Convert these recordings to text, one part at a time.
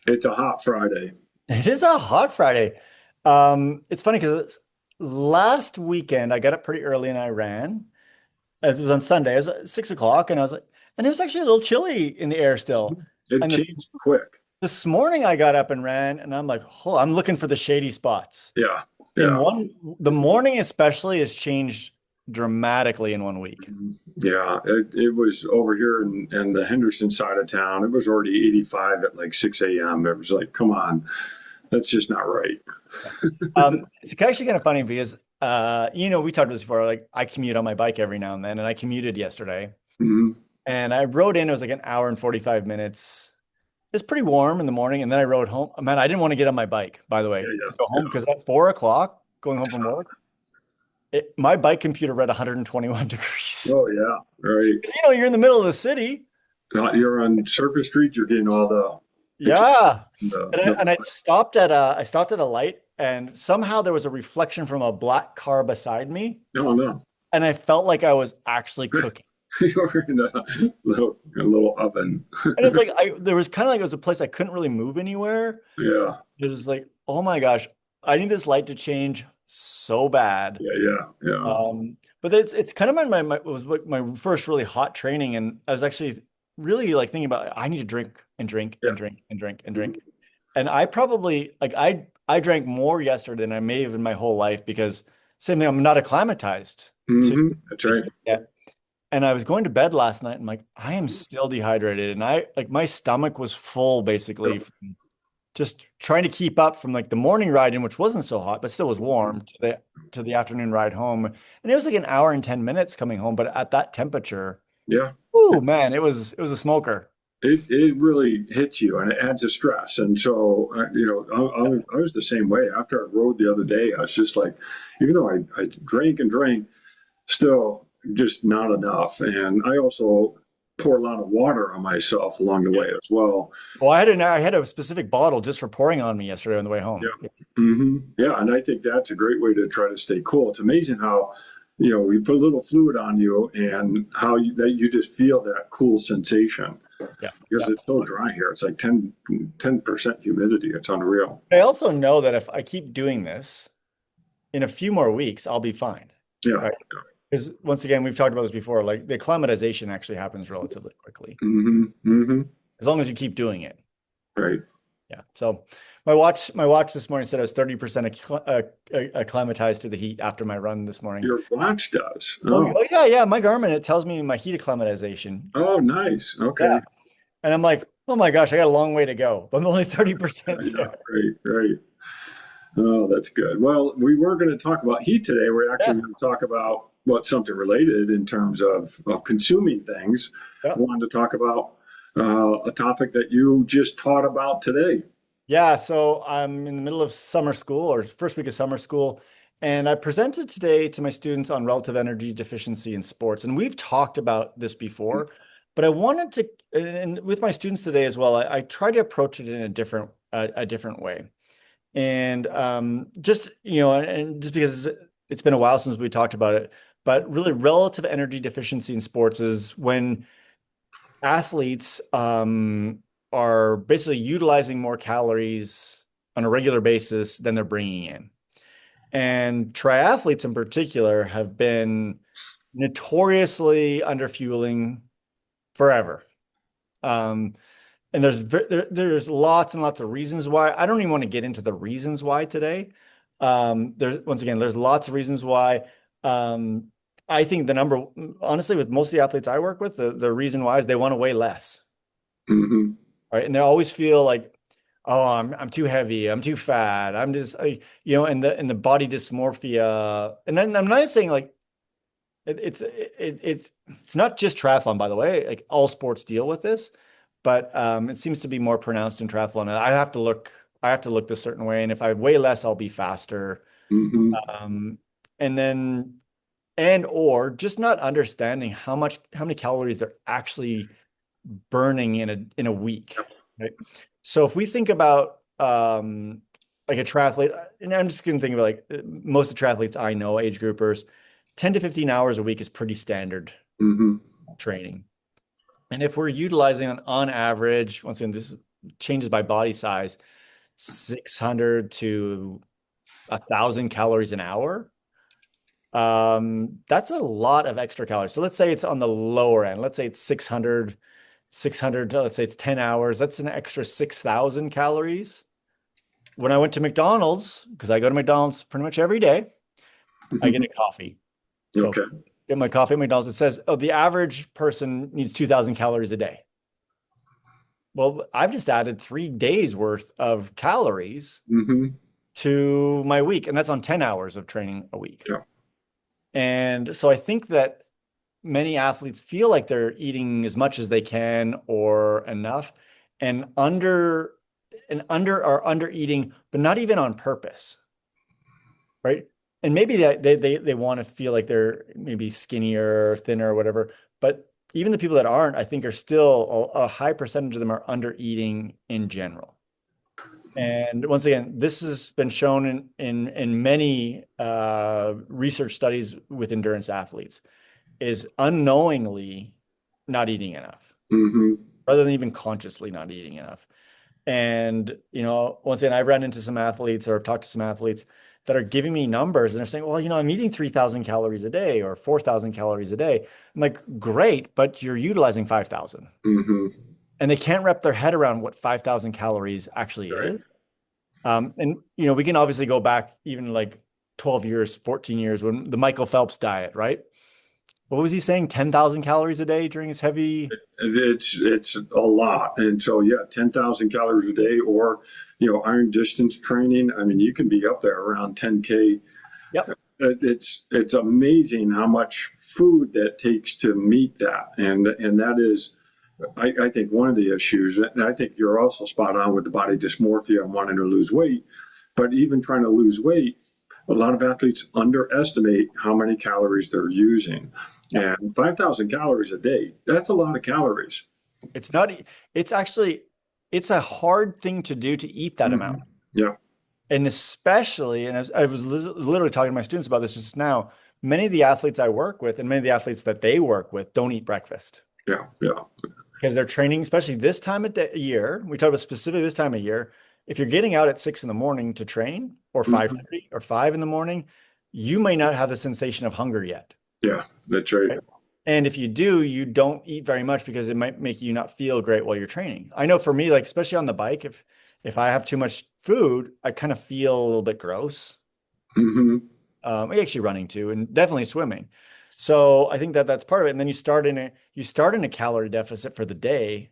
It's a hot Friday. It is a hot Friday. It's funny because last weekend I got up pretty early and I ran. It was on Sunday. It was at 6 o'clock, and I was like, and it was actually a little chilly in the air still. It And changed quick. this morning I got up and ran, and I'm like, oh, I'm looking for the shady spots. Yeah, In yeah, the morning especially has changed dramatically in 1 week. yeah. It was over here in the Henderson side of town. It was already 85 at like 6 a.m. It was like, come on, that's just not right. It's actually kind of funny because we talked about this before. Like I commute on my bike every now and then, and I commuted yesterday. Mhm. And I rode in, it was like an hour and 45 minutes. It's pretty warm in the morning. And then I rode home. Man, I didn't want to get on my bike, by the way, Yeah, to go yeah, home because at 4 o'clock going home from work, my bike computer read 121 yeah. degrees. Oh, yeah, right. 'Cause, you're in the middle of the city. You're on Surface Street. You're getting all the, Yeah. the, And I stopped at a light and somehow there was a reflection from a black car beside me. no, no. And I felt like I was actually cooking. You're in a little oven. And it's like there was kind of like it was a place I couldn't really move anywhere. Yeah, It was like, oh my gosh, I need this light to change so bad. yeah, yeah, yeah. But it's kind of it was like my first really hot training, and I was actually really like thinking about I need to drink and drink Yeah. and drink and drink and drink. And I probably like I drank more yesterday than I may have in my whole life because same thing, I'm not acclimatized to That's the right. heat yet. And I was going to bed last night and I'm like, I am still dehydrated. And I like my stomach was full basically from just trying to keep up from like the morning ride in, which wasn't so hot, but still was warm to the afternoon ride home. And it was like an hour and 10 minutes coming home, but at that temperature, Yeah. oh man, it was a smoker. It really hits you and it adds a stress. And so, I was the same way. After I rode the other day, I was just like, even though I drank and drank, still just not enough. And I also pour a lot of water on myself along the way as well. Well, I had a specific bottle just for pouring on me yesterday on the way home. Yeah. Yeah. And I think that's a great way to try to stay cool. It's amazing how, we put a little fluid on you and how that you just feel that cool sensation Yeah. because Yeah. it's so dry here. It's like 10% humidity. It's unreal. I also know that if I keep doing this in a few more weeks, I'll be fine. Yeah. Right. Because once again, we've talked about this before, like the acclimatization actually happens relatively quickly as long as you keep doing it. Right. Yeah. So my watch this morning said I was 30% acclimatized to the heat after my run this morning. Your watch does. Oh, Oh. oh yeah, yeah. My Garmin, it tells me my heat acclimatization. Oh, nice. Yeah. Okay. And I'm like, oh my gosh, I got a long way to go. I'm only 30% Yeah. there. Right. Right. Oh, that's good. Well, we were going to talk about heat today. We're Yeah. actually going to talk about something related in terms of consuming things. Yeah. I wanted to talk about a topic that you just taught about today. Yeah, so I'm in the middle of summer school or first week of summer school, and I presented today to my students on relative energy deficiency in sports. And we've talked about this before, but I wanted to, and with my students today as well, I try to approach it in a different way. And just, and just because it's been a while since we talked about it, but really relative energy deficiency in sports is when athletes are basically utilizing more calories on a regular basis than they're bringing in. And triathletes in particular have been notoriously underfueling forever. Um, and there's lots and lots of reasons why. I don't even want to get into the reasons why today. There's lots of reasons why. Um, I think honestly, with most of the athletes I work with, the reason why is they want to weigh less, Hmm. right? And they always feel like, oh, I'm too heavy, I'm too fat, I'm just, and the body dysmorphia. And then I'm not saying like it's not just triathlon, by the way. Like all sports deal with this, but it seems to be more pronounced in triathlon. I have to look this certain way, and if I weigh less, I'll be faster. Hmm. Um, and then or just not understanding how many calories they're actually burning in a week, right? So if we think about like a triathlete, and I'm just going to think about like most of the triathletes I know, age groupers, 10 to 15 hours a week is pretty standard Hmm. training. And if we're utilizing on average, once again, changes by body size, 600 to 1,000 calories an hour. That's a lot of extra calories. So let's say it's on the lower end. Let's say it's 600, let's say it's 10 hours. That's an extra 6,000 calories. When I went to McDonald's, because I go to McDonald's pretty much every day, I get a coffee. So Okay. get my coffee at McDonald's. It says, oh, the average person needs 2,000 calories a day. Well, I've just added 3 days worth of calories Hmm. to my week, and that's on 10 hours of training a week. Yeah. And so I think that many athletes feel like they're eating as much as they can or enough, and under eating, but not even on purpose, right? And maybe they want to feel like they're maybe skinnier, thinner, or whatever. But even the people that aren't, I think, are still a high percentage of them are under eating in general. And once again, this has been shown in many research studies with endurance athletes, is unknowingly not eating enough, Hmm. rather than even consciously not eating enough. And, once again, I've run into some athletes or I've talked to some athletes that are giving me numbers and they're saying, well, I'm eating 3,000 calories a day or 4,000 calories a day. I'm like, great, but you're utilizing 5,000. Hmm. And they can't wrap their head around what 5,000 calories actually Right. is. And, we can obviously go back even like 12 years, 14 years when the Michael Phelps diet, right? What was he saying? 10,000 calories a day during his heavy. It's a lot, and so yeah, 10,000 calories a day, or iron distance training. I mean, you can be up there around 10K. Yep. It's amazing how much food that takes to meet that, and that is, I think, one of the issues. And I think you're also spot on with the body dysmorphia and wanting to lose weight. But even trying to lose weight, a lot of athletes underestimate how many calories they're using. And 5,000 calories a day, that's a lot of calories. It's not, it's actually, it's a hard thing to do to eat that amount. Hmm. Yeah. And especially, and I was literally talking to my students about this just now, many of the athletes I work with and many of the athletes that they work with don't eat breakfast Yeah. Yeah. because they're training, especially this time of year. We talk about specifically this time of year. If you're getting out at 6 in the morning to train or Hmm. 5:30 or 5 in the morning, you may not have the sensation of hunger yet. Yeah. That's right. Right? And if you do, you don't eat very much because it might make you not feel great while you're training. I know for me, like especially on the bike, if I have too much food, I kind of feel a little bit gross. Hmm. Actually running too, and definitely swimming. So I think that that's part of it. And then you start in a calorie deficit for the day,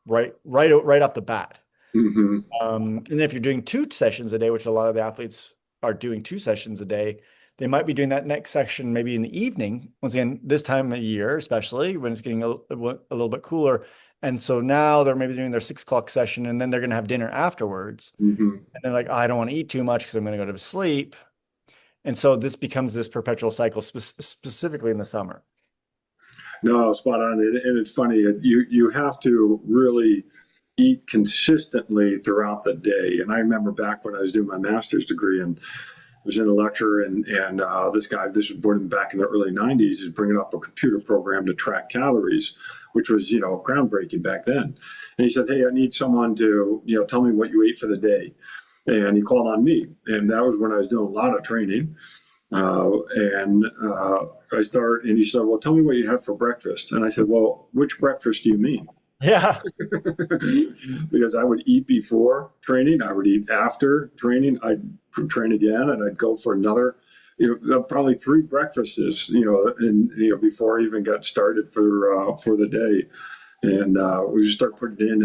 right off the bat. Hmm. And then if you're doing 2 sessions a day, which a lot of the athletes are doing 2 sessions a day, they might be doing that next section maybe in the evening. Once again, this time of year, especially when it's getting a little bit cooler. And so now they're maybe doing their 6 o'clock session and then they're going to have dinner afterwards. Hmm. And they're like, oh, I don't want to eat too much because I'm going to go to sleep. And so this becomes this perpetual cycle, specifically in the summer. No, spot on. And it's funny. You have to really eat consistently throughout the day. And I remember back when I was doing my master's degree, and I was in a lecture, and this guy, this was born back in the early '90s, is bringing up a computer program to track calories, which was groundbreaking back then. And he said, "Hey, I need someone to tell me what you ate for the day." And he called on me, and that was when I was doing a lot of training. And and he said, "Well, tell me what you had for breakfast." And I said, "Well, which breakfast do you mean?" Yeah. Because I would eat before training, I would eat after training, I'd train again, and I'd go for another, probably three breakfasts, and before I even got started for the day. And we just start putting in,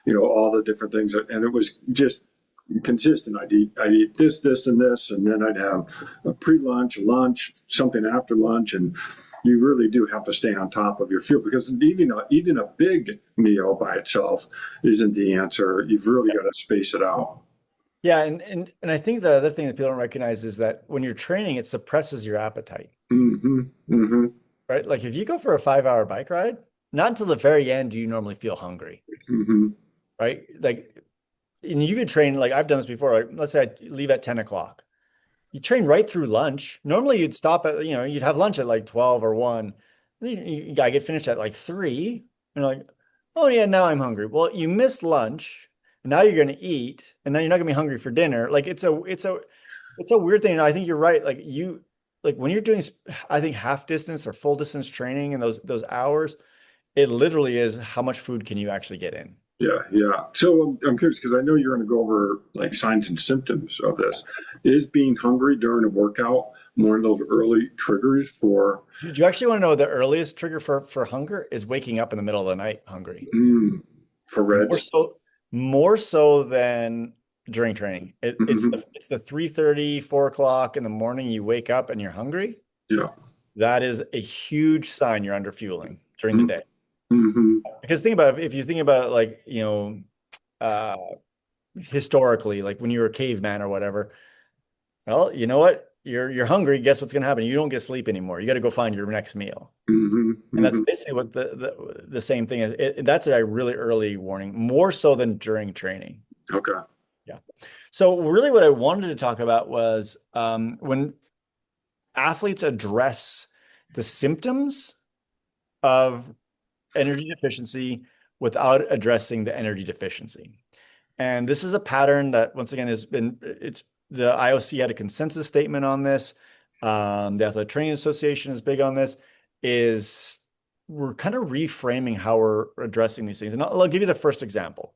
and all the different things, and it was just consistent. I'd eat this, and this, and then I'd have a pre-lunch, lunch, something after lunch, and you really do have to stay on top of your fuel, because eating a big meal by itself isn't the answer. You've really got to space it out. Yeah. And I think the other thing that people don't recognize is that when you're training, it suppresses your appetite, Hmm. Hmm. right? Like if you go for a 5 hour bike ride, not until the very end do you normally feel hungry, Hmm. right? Like, and you could train, like I've done this before. Like, let's say I leave at 10 o'clock. You train right through lunch. Normally you'd stop at, you'd have lunch at like 12 or 1. Then I get finished at like 3. And like, Oh yeah, now I'm hungry. Well, you missed lunch, and now you're going to eat, and then you're not going to be hungry for dinner. Like it's a weird thing. And I think you're right. Like when you're doing, I think half distance or full distance training and those hours, it literally is how much food can you actually get in. Yeah, yeah. So I'm curious because I know you're going to go over like signs and symptoms of this. Is being hungry during a workout one of those early triggers for Do you actually want to know the earliest trigger for hunger is waking up in the middle of the night hungry? mm, for More Reds? so, more so than during training. Hmm. It's the 3:30, 4 o'clock in the morning you wake up and you're hungry. Yeah. That is a huge sign you're under fueling during the day. Mm-hmm. Because think about it, if you think about it, like, uh, historically, like when you were a caveman or whatever, well, you know what? You're hungry. Guess what's going to happen? You don't get sleep anymore. You got to go find your next meal. Hmm. And that's Hmm. basically what the same thing is. That's a really early warning, more so than during training. Okay. Yeah. So really what I wanted to talk about was when athletes address the symptoms of energy deficiency without addressing the energy deficiency. And this is a pattern that once again it's the IOC had a consensus statement on this. The Athletic Training Association is big on this, is we're kind of reframing how we're addressing these things. And I'll give you the first example.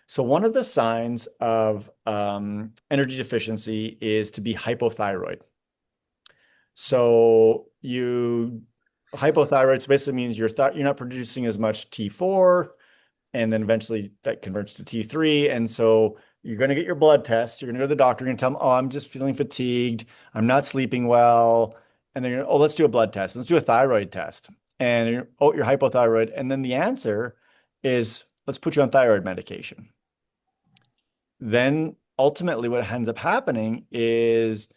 So one of the signs of energy deficiency is to be hypothyroid. So you hypothyroid basically means you're not producing as much T4, and then eventually that converts to T3. And so you're going to get your blood tests. You're going to go to the doctor. You're going to tell them, oh, I'm just feeling fatigued. I'm not sleeping well. And then oh, let's do a blood test. Let's do a thyroid test. And oh, you're hypothyroid. And then the answer is let's put you on thyroid medication. Then ultimately what ends up happening is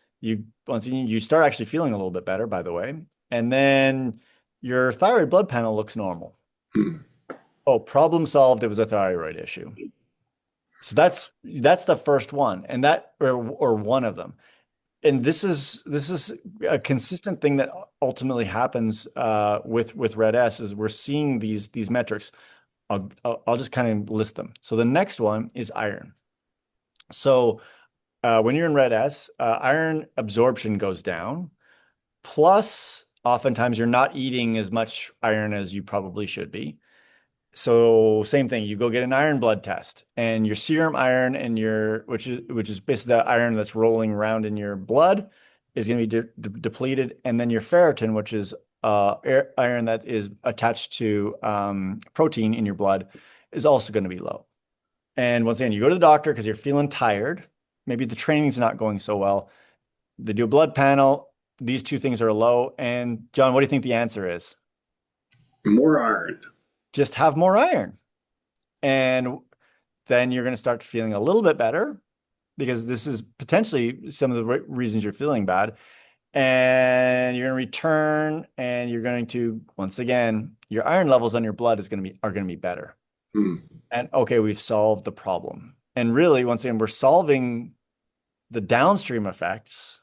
once you start actually feeling a little bit better, by the way, and then your thyroid blood panel looks normal. Hmm. Oh, problem solved. It was a thyroid issue. So that's the first one, and that or one of them. And this is a consistent thing that ultimately happens with Red S is we're seeing these metrics. I'll just kind of list them. So the next one is iron. So when you're in Red S, iron absorption goes down. Plus, oftentimes you're not eating as much iron as you probably should be. So same thing, you go get an iron blood test, and your serum iron and which is basically the iron that's rolling around in your blood is going to be depleted, and then your ferritin, which is iron that is attached to protein in your blood, is also going to be low. And once again, you go to the doctor because you're feeling tired. Maybe the training's not going so well. They do a blood panel. These two things are low. And John, what do you think the answer is? More iron. Just have more iron. And then you're going to start feeling a little bit better because this is potentially some of the reasons you're feeling bad. And you're going to return and you're going to, once again, your iron levels on your blood are going to be better. Hmm. And okay, we've solved the problem. And really, once again, we're solving the downstream effects.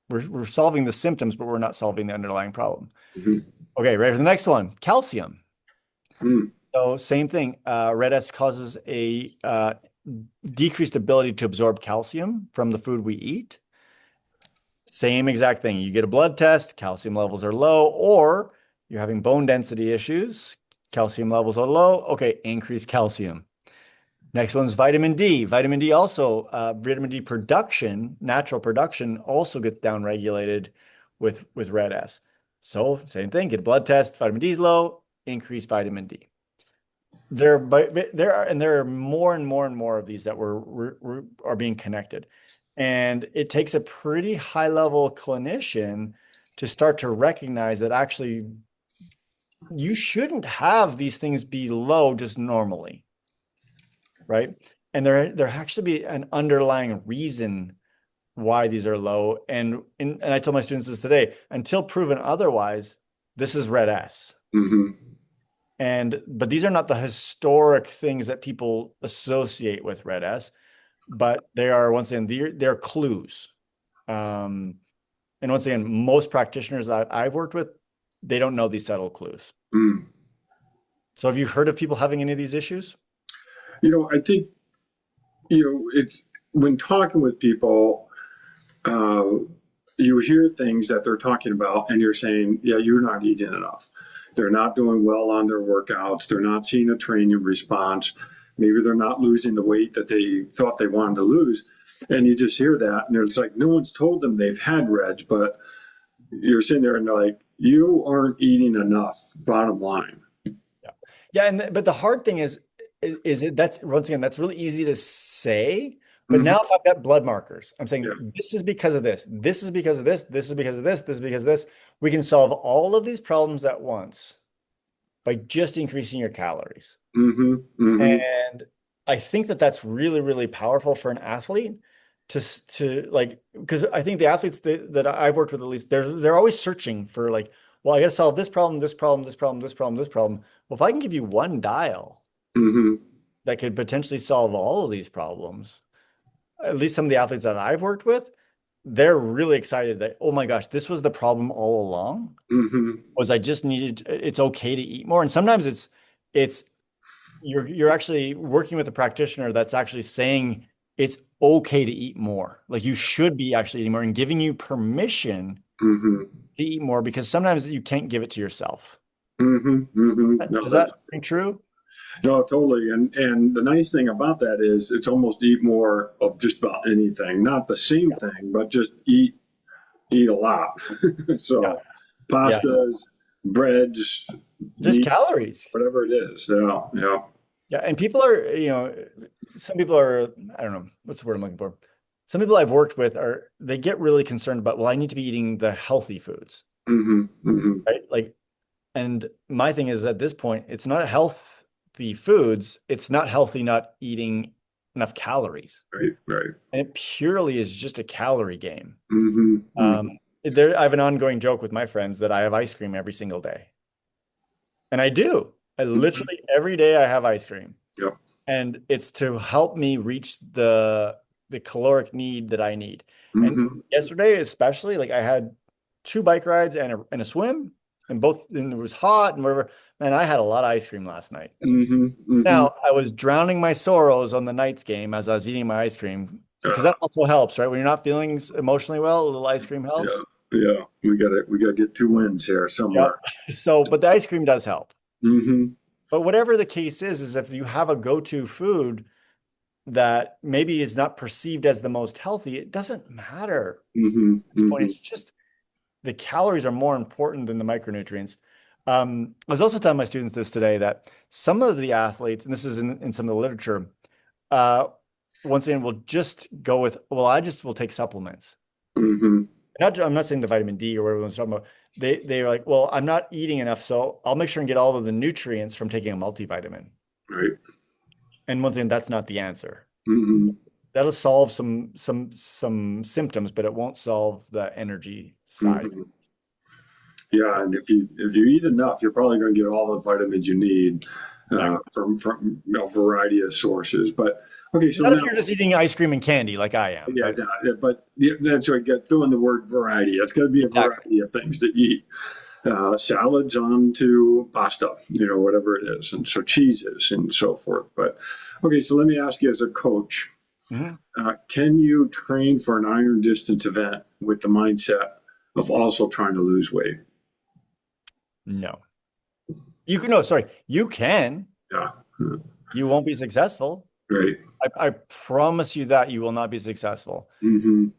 We're solving the symptoms, but we're not solving the underlying problem. Hmm. Okay, ready for the next one. Calcium. Hmm. So same thing. Red S causes a decreased ability to absorb calcium from the food we eat. Same exact thing. You get a blood test, calcium levels are low, or you're having bone density issues, calcium levels are low. Okay, increase calcium. Next one's vitamin D. Vitamin D also, vitamin D production, natural production also gets downregulated with Red S. So same thing, get a blood test, vitamin D is low, increase vitamin D. There are more and more and more of these that are being connected. And it takes a pretty high level clinician to start to recognize that actually you shouldn't have these things be low just normally, right? And there actually be an underlying reason why these are low. And I told my students this today, until proven otherwise, this is Red S. Hmm. But these are not the historic things that people associate with Red S, but they are once again they're clues. And once again, most practitioners that I've worked with, they don't know these subtle clues. Hmm. So have you heard of people having any of these issues? I think, it's when talking with people, uh, you hear things that they're talking about and you're saying, yeah, you're not eating enough. They're not doing well on their workouts. They're not seeing a training response. Maybe they're not losing the weight that they thought they wanted to lose. And you just hear that. And it's like no one's told them they've had reg, but you're sitting there and they're like, you aren't eating enough, bottom line. Yeah. Yeah, but the hard thing is it that's once again that's really easy to say, but Mm-hmm. now if I've got blood markers, I'm Yeah. saying this is because of this, this is because of this, this is because of this, this is because of this. We can solve all of these problems at once by just increasing your calories. Mm-hmm. Mm-hmm. And I think that that's really, really powerful for an athlete to like, because I think the athletes that I've worked with, at least they're always searching for like, well, I got to solve this problem, this problem, this problem, this problem, this problem. Well, if I can give you one dial Mm-hmm. that could potentially solve all of these problems, at least some of the athletes that I've worked with, they're really excited that, oh my gosh, this was the problem all along. Mm-hmm. Was I just needed, it's okay to eat more. And sometimes it's you're actually working with a practitioner that's actually saying it's okay to eat more. Like you should be actually eating more and giving you permission Mm-hmm. to eat more because sometimes you can't give it to yourself. Mm-hmm. Mm-hmm. No, Does that ring true? no, totally. And the nice thing about that is it's almost eat more of just about anything. Not the same Yeah. thing, but just eat a lot. Yeah. So Yeah. pastas, breads, Just meat, calories. whatever it is. Yeah, yeah. Yeah. And people are, some people are, I don't know, what's the word I'm looking for? Some people I've worked with they get really concerned about, well, I need to be eating the healthy foods, Mm-hmm. Mm-hmm. right? Like, and my thing is at this point, it's not healthy foods. It's not healthy not eating enough calories. Right, right. And it purely is just a calorie game. Mm-hmm. Mm-hmm. I have an ongoing joke with my friends that I have ice cream every single day. And I do. I Mm-hmm. literally every day I have ice cream. Yep. And it's to help me reach the caloric need that I need. And Mm-hmm. yesterday, especially, like I had two bike rides and a swim, and it was hot and whatever. Man, I had a lot of ice cream last night. Mm-hmm. Mm-hmm. Now, I was drowning my sorrows on the Knights game as I was eating my ice cream because Uh, that also helps, right? When you're not feeling emotionally well, a little ice cream yeah, helps. yeah. We gotta get two wins here Yep. somewhere. So, but the ice cream does help. Mm-hmm. But whatever the case is if you have a go-to food that maybe is not perceived as the most healthy, it doesn't matter Mm-hmm. at this point. Mm-hmm. It's just the calories are more important than the micronutrients. I was also telling my students this today that some of the athletes, and this is in some of the literature, uh, once again, will just go with, well, I just will take supplements. Mm-hmm. I'm not saying the vitamin D or whatever one's talking about. They're like, well, I'm not eating enough, so I'll make sure and get all of the nutrients from taking a multivitamin. Right. And once again, that's not the answer. Mm-hmm. That'll solve some symptoms, but it won't solve the energy side. Mm-hmm. Yeah, and if you eat enough, you're probably going to get all the vitamins you need Exactly. from a variety of sources. But okay, so Not if now, you're just eating ice cream and candy like I am, yeah, but but that's why I get throwing the word variety. It's got to be a exactly. variety of things to eat. Salads on to pasta, whatever it is, and so cheeses and so forth. But okay, so let me ask you as a coach, Mhm. can you train for an iron distance event with the mindset of also trying to lose weight? No. You can, no, sorry, you can. Yeah, You won't be successful. right. I promise you that you will not be successful. Mm-hmm.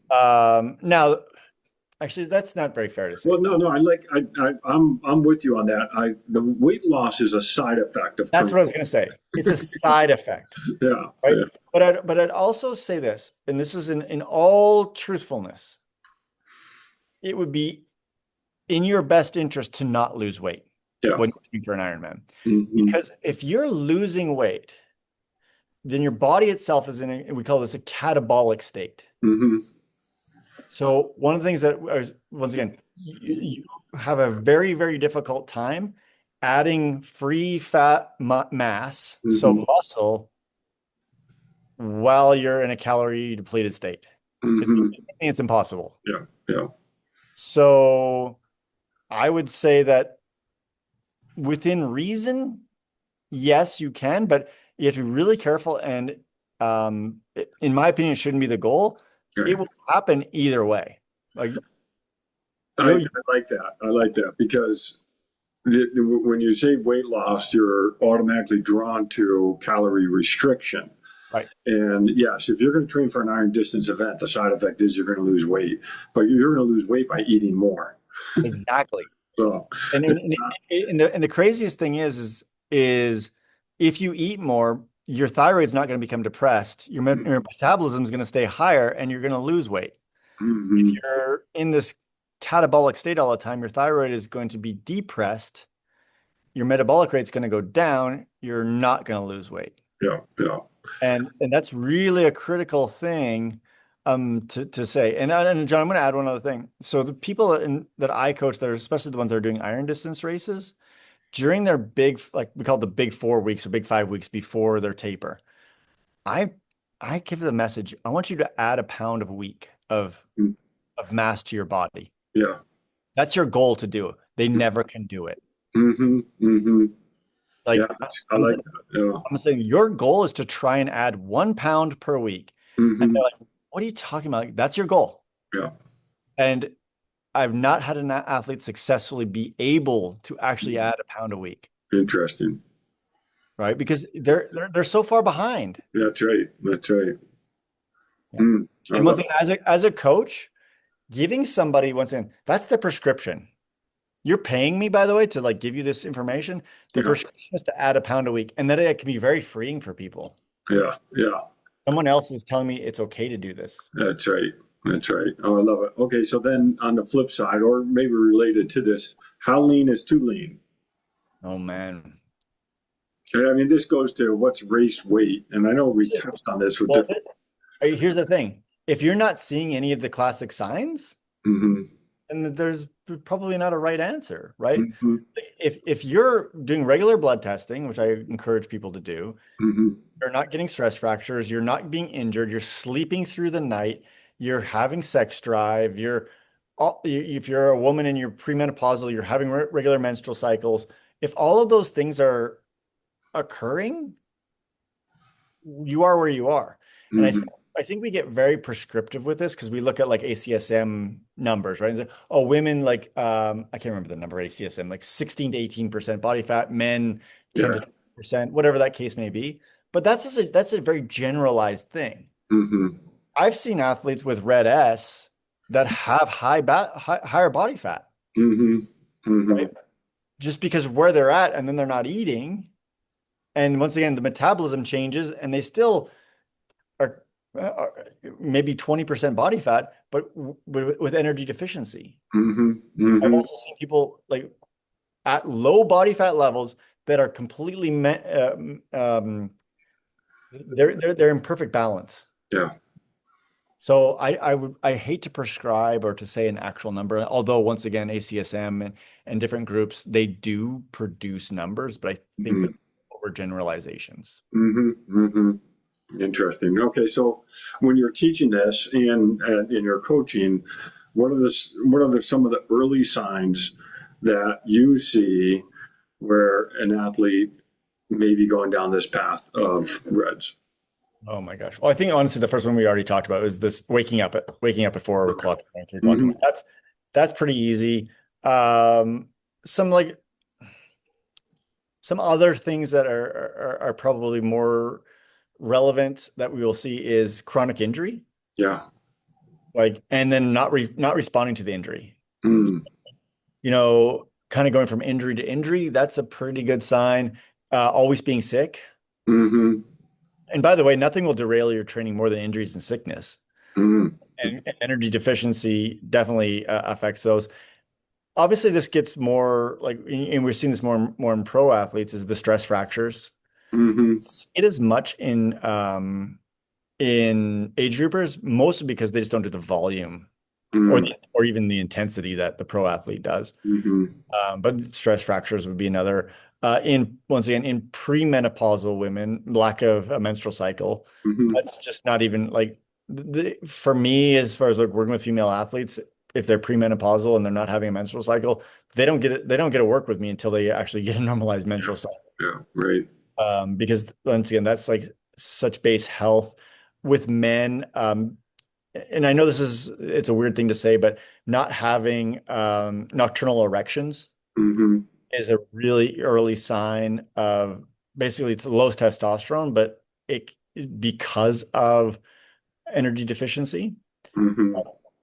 Now, actually, that's not very fair to say. Well, no, I'm with you on that. The weight loss is a side effect of That's training. what I was going to say. It's a side effect, Yeah, right? yeah. But I'd also say this, and this is in all truthfulness, it would be in your best interest to not lose weight Yeah. when you're for an Ironman. Mm-hmm. Because if you're losing weight, then your body itself is we call this a catabolic state. Mm-hmm. So one of the things that once again, you have a very, very difficult time adding free fat mass, so Mm-hmm. muscle, while you're in a calorie depleted state. Mm-hmm. It's impossible. Yeah, yeah. So I would say that within reason, yes, you can, but you have to be really careful. And in my opinion, it shouldn't be the goal. Right. It will happen either way. Like I, you, I like that. I like that because when you say weight loss, you're automatically drawn to calorie restriction. right, And yes, if you're going to train for an iron distance event, the side effect is you're going to lose weight, but you're going to lose weight by eating more. exactly. So, And the craziest thing is if you eat more, your thyroid's not going to become depressed. Your metabolism is going to stay higher, and you're going to lose weight. If mm-hmm. you're in this catabolic state all the time, your thyroid is going to be depressed. Your metabolic rate's going to go down. You're not going to lose weight. Yeah, yeah. And that's really a critical thing to say. And John, I'm going to add one other thing. So the people that I coach, that are especially the ones that are doing iron distance races, during their big, like we call it the big 4 weeks or big 5 weeks before their taper, I I give the message, I want you to add a pound a week of mass to your body. Yeah. That's your goal to do. They never can do it. Mm-hmm. Mm-hmm. Yeah, Like I like that. Yeah. I'm saying your goal is to try and add 1 pound per week. And Mm-hmm. they're like, what are you talking about? Like, that's your goal. Yeah. And I've not had an athlete successfully be able to actually add a pound a week, Interesting. right? Because they're so far behind. That's right. That's right. Yeah. Mm, I And once love again, as a coach, giving somebody once again, that's the prescription. You're paying me, by the way, to like give you this information. The it. Yeah. prescription is to add a pound a week, and then it can be very freeing for people. Yeah. Yeah. Someone else is telling me it's okay to do this. That's right. That's right. Oh, I love it. Okay, so then on the flip side, or maybe related to this, how lean is too lean? Oh man. And I mean, this goes to what's race weight, and I know we touched on this with Well, different. here's the thing. If you're not seeing any of the classic signs, Mm-hmm. then there's probably not a right answer, right? Mm-hmm. If you're doing regular blood testing, which I encourage people to do, Mm-hmm. you're not getting stress fractures, you're not being injured, you're sleeping through the night, you're having sex drive, if you're a woman and you're premenopausal, you're having regular menstrual cycles. If all of those things are occurring, you are where you are. And Mm-hmm. I think we get very prescriptive with this because we look at like ACSM numbers, right? And say, oh, women like I can't remember the number ACSM, like 16 to 18% body fat, men 10 Yeah. to 20%, whatever that case may be. But that's a very generalized thing. Mm-hmm. I've seen athletes with red S that have higher body fat, Mm-hmm. Mm-hmm. right? Just because of where they're at, and then they're not eating. And once again, the metabolism changes, and they still are maybe 20% body fat, but with energy deficiency. Mm-hmm. I've Mm-hmm. also seen people like at low body fat levels that are completely they're in perfect balance. Yeah. So I hate to prescribe or to say an actual number, although once again ACSM and different groups they do produce numbers, but I think that over generalizations. Mm-hmm. Mm-hmm. Interesting. Okay, so when you're teaching this and in your coaching, what are some of the early signs that you see where an athlete may be going down this path of reds? Oh my gosh. Well, I think honestly, the first one we already talked about is this waking up at 4 o'clock, 3 o'clock. Mm-hmm. That's pretty easy. Um, some like some other things that are probably more relevant that we will see is chronic injury, Yeah. like, and then not responding to the injury. Mm. Kind of going from injury to injury. That's a pretty good sign. Always being sick. Mm-hmm. And by the way, nothing will derail your training more than injuries and sickness. Mm-hmm. And energy deficiency definitely affects those. Obviously, this gets more like, and we're seeing this more in pro athletes, is the stress fractures. Mm-hmm. It is much in age groupers, mostly because they just don't do the volume or even the intensity that the pro athlete does. Mm-hmm. But stress fractures would be another. Once again, in premenopausal women, lack of a menstrual cycle. Mm-hmm. That's just not even like for me, as far as like working with female athletes, if they're premenopausal and they're not having a menstrual cycle, they don't get it. They don't get to work with me until they actually get a normalized menstrual cycle. Yeah. Right. Because once again, that's like such base health with men. And I know it's a weird thing to say, but not having nocturnal erections Hmm. is a really early sign of basically it's low testosterone, but it because of energy deficiency. Hmm.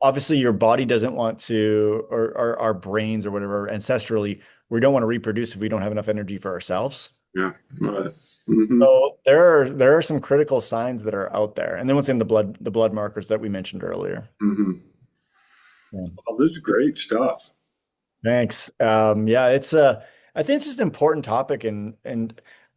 Obviously, your body doesn't want to, or our brains or whatever, ancestrally, we don't want to reproduce if we don't have enough energy for ourselves. Yeah. Hmm. So there are some critical signs that are out there. And then what's in the blood markers that we mentioned earlier. Hmm. Yeah. Well, this is great stuff. Thanks. Yeah, I think it's just an important topic and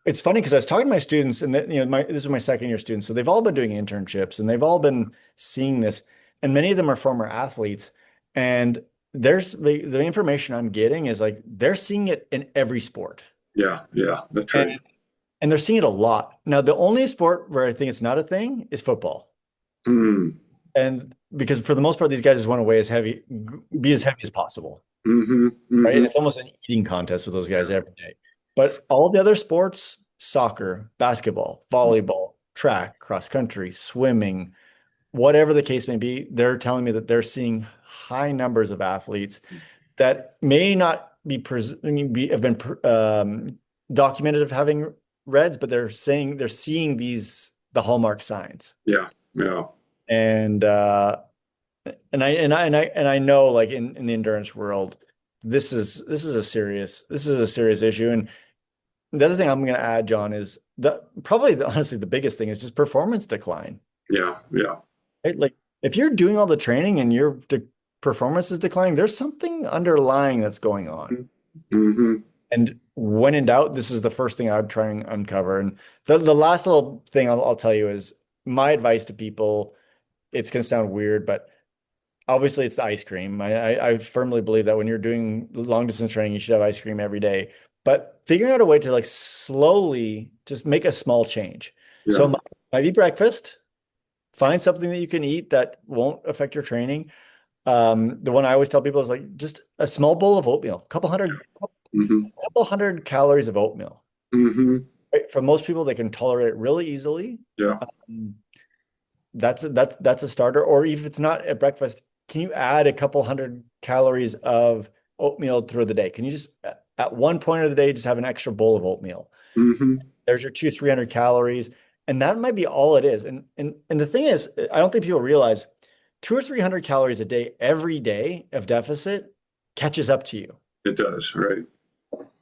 it's funny because I was talking to my students and that, this is my second year students. So they've all been doing internships and they've all been seeing this and many of them are former athletes and there's the information I'm getting is like they're seeing it in every sport. Yeah. Yeah. That's And right. and they're seeing it a lot. Now, the only sport where I think it's not a thing is football. Mm. And because for the most part, these guys just want to be as heavy as possible, Hmm. right? And Hmm. it's almost an eating contest with those guys every day. But all the other sports, soccer, basketball, volleyball, track, cross country, swimming, whatever the case may be, they're telling me that they're seeing high numbers of athletes that may not have been documented of having reds, but they're saying they're seeing the hallmark signs. Yeah. Yeah. And I know like in the endurance world, this is a serious issue. And the other thing I'm going to add, John, is honestly the biggest thing is just performance decline. Yeah. Yeah. Right? Like if you're doing all the training and your performance is declining, there's something underlying that's going on. Hmm. And when in doubt, this is the first thing I would try and uncover. And the last little thing I'll tell you is my advice to people. It's going to sound weird, but obviously it's the ice cream. I firmly believe that when you're doing long distance training, you should have ice cream every day. But figuring out a way to like slowly just make a small change. So Yeah. might be breakfast. Find something that you can eat that won't affect your training. The one I always tell people is like just a small bowl of oatmeal, Hmm. couple hundred calories of oatmeal. Hmm. Right? For most people, they can tolerate it really easily. Yeah. Um, that's a starter. Or if it's not at breakfast, can you add a couple hundred calories of oatmeal through the day? Can you just at one point of the day just have an extra bowl of oatmeal? Hmm. There's your 300 calories, and that might be all it is. And the thing is, I don't think people realize 200 or 300 calories a day every day of deficit catches up to you. It does. Right.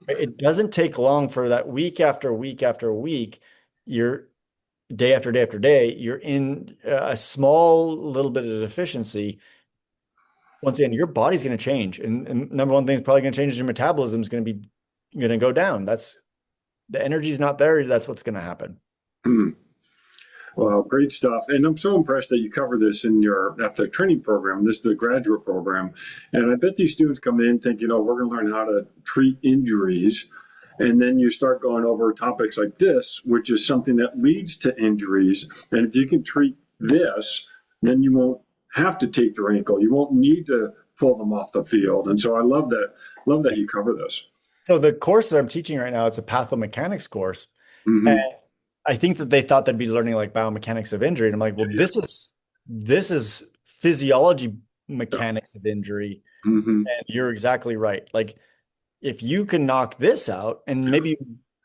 It doesn't take long for that week after week after week, you're day after day after day, you're in a small little bit of deficiency. Once again, your body's going to change. And number one thing is probably going to change is your metabolism is going to go down. That's the energy's not there. That's what's going to happen. Mm. Well, great stuff. And I'm so impressed that you cover this in your at the training program. This is the graduate program. And I bet these students come in thinking, oh, we're going to learn how to treat injuries. And then you start going over topics like this, which is something that leads to injuries. And if you can treat this, then you won't have to take their ankle. You won't need to pull them off the field. And so I love that you cover this. So the course that I'm teaching right now, it's a pathomechanics course. And Hmm. I think that they thought they'd be learning like biomechanics of injury. And I'm like, well, Yeah. this is physiology Yeah. mechanics of injury. Hmm. And you're exactly right. Like if you can knock this out and Yeah. maybe,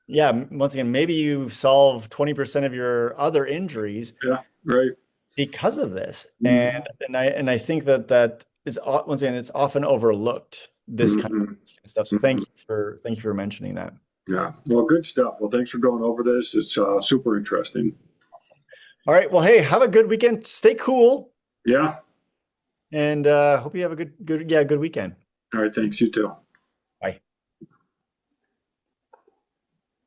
yeah, once again, maybe you solve 20% of your other injuries Yeah. Right. because of this. Hmm. And I think that is once again, it's often overlooked, Hmm. this kind of stuff. So Hmm. thank you for mentioning that. Yeah. Well, good stuff. Well, thanks for going over this. It's super interesting. All right. Well, hey, have a good weekend. Stay cool Yeah. and hope you have a good weekend. All right. Thanks. You too.